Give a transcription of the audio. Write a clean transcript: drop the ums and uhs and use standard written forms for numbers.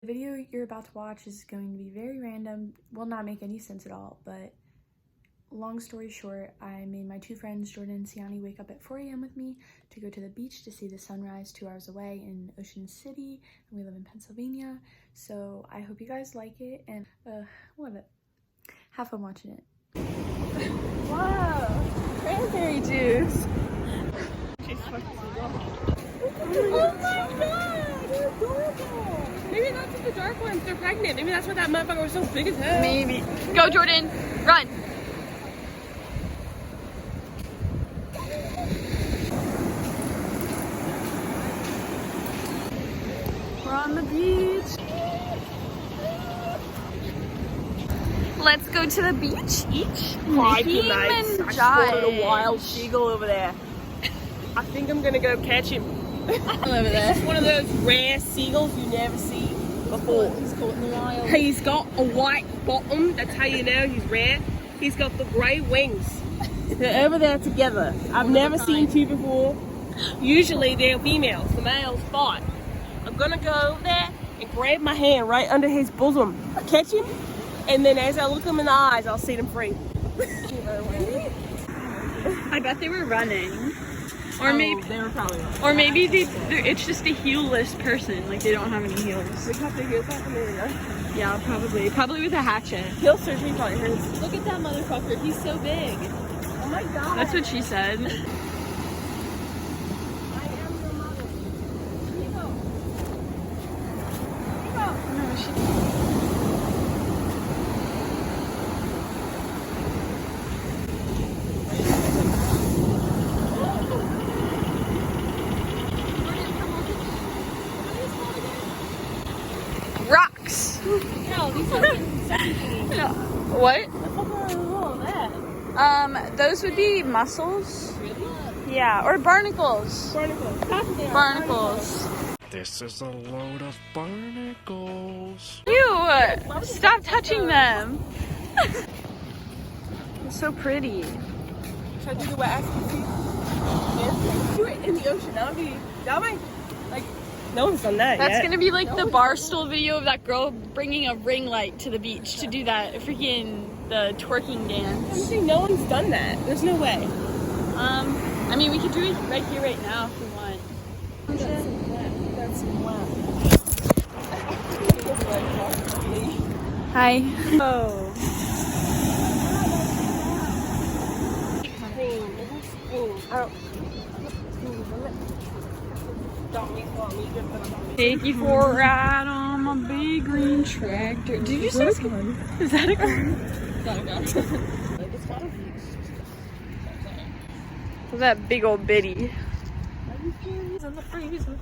video you're about to watch is going to be very random, will not make any sense at all, but long story short, I made my two friends, Jordan and Sianni, wake up at 4 a.m. with me to go to the beach to see the sunrise 2 hours away in Ocean City, and we live in Pennsylvania. So I hope you guys like it, and love it. Have fun watching it. Wow, cranberry juice. Oh my god, you're adorable. Maybe that's just the dark ones, they're pregnant. Maybe that's why that motherfucker was so big as hell. Maybe. Go Jordan, run. We're on the beach. Let's go to the beach each. I spotted a wild seagull over there. I think I'm gonna go catch him. Over there. It's one of those rare seagulls you never see before. He's caught in the wild. He's got a white bottom, that's how you know he's rare. He's got the grey wings. They're over there together. I've never seen two before. Usually they're females, the males fight. I'm gonna go over there and grab my hand right under his bosom, catch him, and then as I look him in the eyes, I'll set him free. I bet they were running. Or maybe they were probably running. Or maybe it's just a heelless person, like they don't have any heels. They cut their heels off and there we go. Yeah, probably with a hatchet. Heel surgery probably hurts. Look at that motherfucker, he's so big. Oh my god. That's what she said. I am your mother. Here you go. Rocks. No, these are What? the fuck are all that? Those would be mussels. Really? Yeah, or barnacles. Barnacles. Barnacles. This is a load of barnacles. Ew! Stop touching them. It's so pretty. Should I do the wet ass feet? Yeah. Do it in the ocean. That might, like, no one's done that That's yet. gonna be like the Barstool video of that girl bringing a ring light to the beach to do that freaking the twerking I'm dance. saying no one's done that. There's no way. I mean, we could do it right here, right now if we want. That's wow. Hi. Oh. Take you for a ride on my big green tractor. Did you say is that a gun? That big old bitty. On the freezer.